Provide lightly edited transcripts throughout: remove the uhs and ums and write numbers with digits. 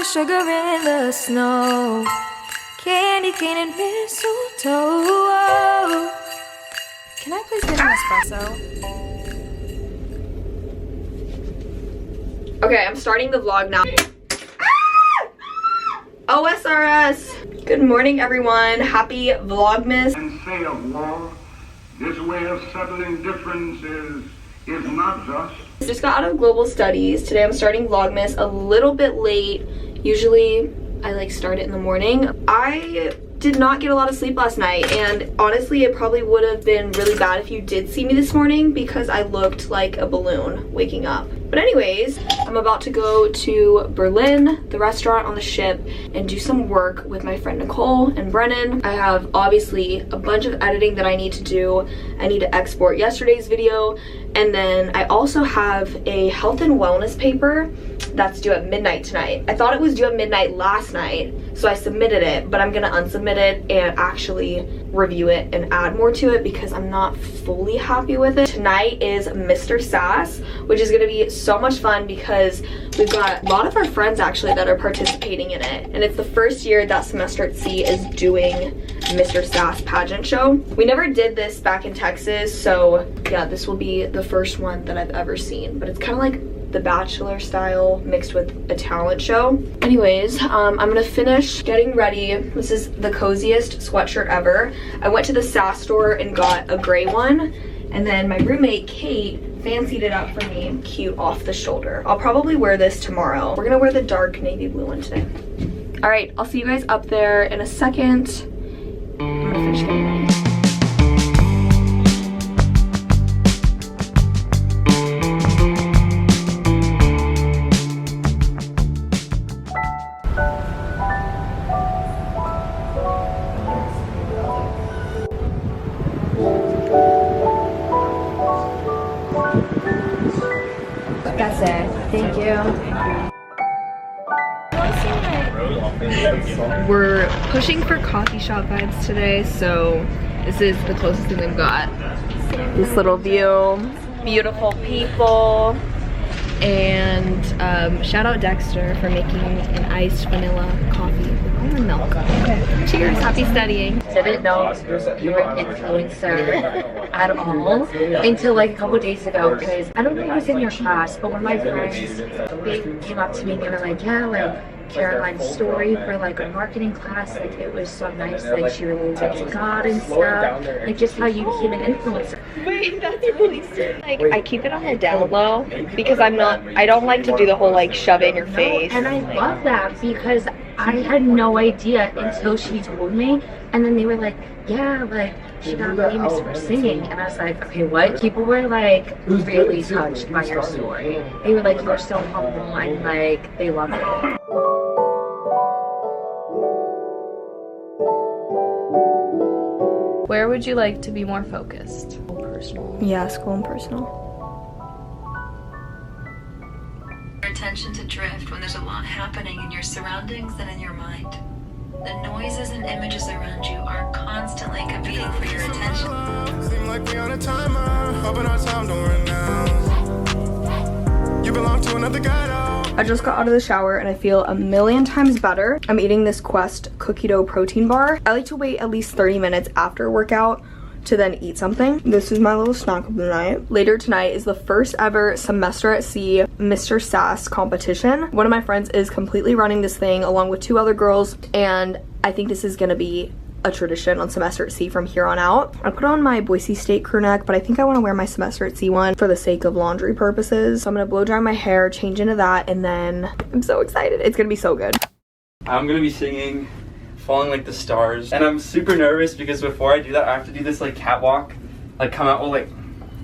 the sugar in the snow, candy cane and mistletoe. Can I please get an espresso? Okay, I'm starting the vlog now. OSRS! Good morning, everyone. Happy Vlogmas. And say of war, this way of settling differences is not just. Just got out of global studies. Today I'm starting Vlogmas a little bit late. Usually I like start it in the morning. I did not get a lot of sleep last night, and honestly it probably would have been really bad if you did see me this morning because I looked like a balloon waking up. But anyways, I'm about to go to Berlin, the restaurant on the ship, and do some work with my friend Nicole and Brennan. I have obviously a bunch of editing that I need to do. I need to export yesterday's video, and then I also have a health and wellness paper that's due at midnight tonight. I thought it was due at midnight last night, so I submitted it, but I'm gonna unsubmit it and actually review it and add more to it because I'm not fully happy with it. Tonight is Mr. Sass, which is gonna be so much fun because we've got a lot of our friends actually that are participating in it, and it's the first year that Semester at Sea is doing Mr. Sass pageant show. We never did this back in Texas, so yeah, this will be the first one that I've ever seen, but it's kind of like the Bachelor style mixed with a talent show. Anyways, I'm gonna finish getting ready. This is the coziest sweatshirt ever. I went to the Sass store and got a gray one, and then my roommate Kate fancied it up for me. Cute off the shoulder. I'll probably wear this tomorrow. We're gonna wear the dark navy blue one today. All right, I'll see you guys up there in a second. I'm gonna finish getting ready. That's it. Thank you. We're pushing for coffee shop vibes today, so this is the closest thing we've got. This little view, beautiful people, and shout out Dexter for making an iced vanilla coffee with almond milk. Okay. Cheers, happy studying. I didn't know you were an influencer at all until like a couple days ago, because I don't know if it was in your class, but one of my friends, they came up to me and they were like, yeah, like Caroline's story for like a marketing class, like it was so nice, like she really went to God and stuff, like just how you became an influencer. Wait, that's really sick. Like, I keep it on the down low because I don't like to do the whole like shove it in your face. And I love that because I had no idea until she told me, and then they were like, yeah, like she got famous for singing, and I was like, okay, what? People were like really touched by your story. They were like, you were so humble, and like they loved it. Where would you like to be more focused? Personal. Yeah, school and personal. Your attention to drift when there's a lot happening in your surroundings and in your mind. The noises and images around you are constantly competing for your attention. Seem like we on a timer, hoping our time don't run out. You belong to another guy now. I just got out of the shower and I feel a million times better. I'm eating this Quest cookie dough protein bar. I like to wait at least 30 minutes after a workout to then eat something. This is my little snack of the night. Later tonight is the first ever Semester at Sea Mr. Sass competition. One of my friends is completely running this thing along with 2 other girls, and I think this is gonna be a tradition on Semester at Sea from here on out. I put on my Boise State crew neck, but I think I want to wear my Semester at Sea one for the sake of laundry purposes. So I'm gonna blow dry my hair, change into that, and then I'm so excited. It's gonna be so good. I'm gonna be singing Falling Like the Stars, and I'm super nervous because before I do that I have to do this like catwalk, like come out with like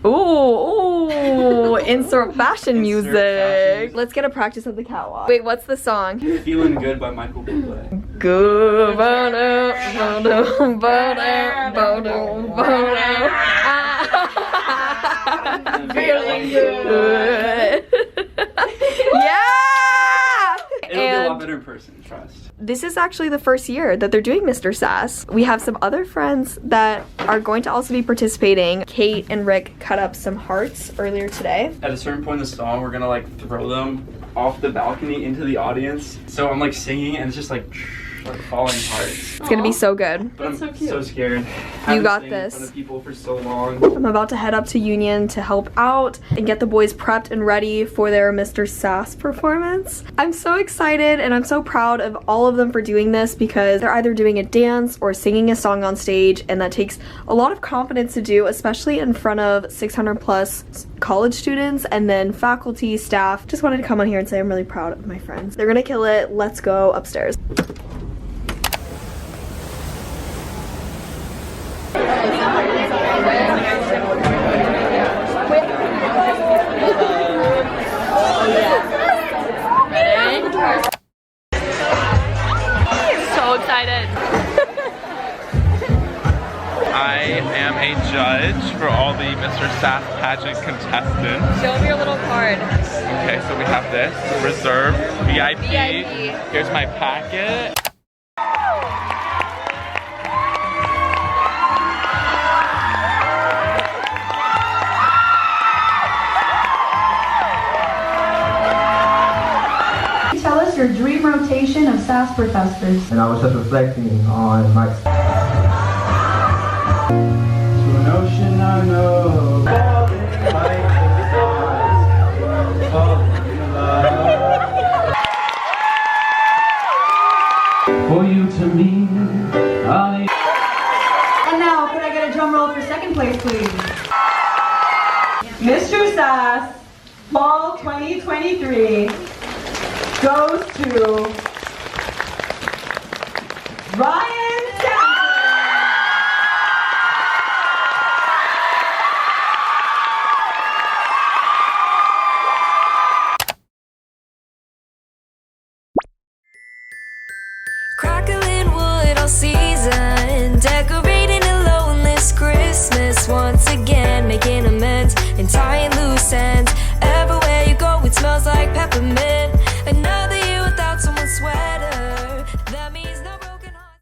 ooh, insert fashion music. Fashion. Let's get a practice of the catwalk. Wait, what's the song? Feeling Good by Michael Bublé. Good. Feeling good. Yeah! It'll be a lot better in person, trust. This is actually the first year that they're doing Mr. Sass. We have some other friends that are going to also be participating. Kate and Rick cut up some hearts earlier today. At a certain point in the song, we're gonna like throw them off the balcony into the audience. So I'm like singing and it's just like falling apart. It's gonna be so good. But I'm so scared. You got In this. front of people for so long. I'm about to head up to Union to help out and get the boys prepped and ready for their Mr. Sass performance. I'm so excited and I'm so proud of all of them for doing this because they're either doing a dance or singing a song on stage, and that takes a lot of confidence to do, especially in front of 600 plus college students and then faculty, staff. Just wanted to come on here and say I'm really proud of my friends. They're gonna kill it. Let's go upstairs. So excited. I am a judge for all the Mr. Sass pageant contestants. Show them your little card. Okay, so we have this, reserve, VIP. VIP. Here's my packet. Tell us your dream rotation of SAS professors. And I was just reflecting on my... To an ocean I know, falling like the stars, falling in love. For you to me, And now, could I get a drum roll for second place, please? Mr. SAS, Fall 2023 goes to Ryan Sampson. Crackling wood all season, decorating a loneless Christmas once again, making a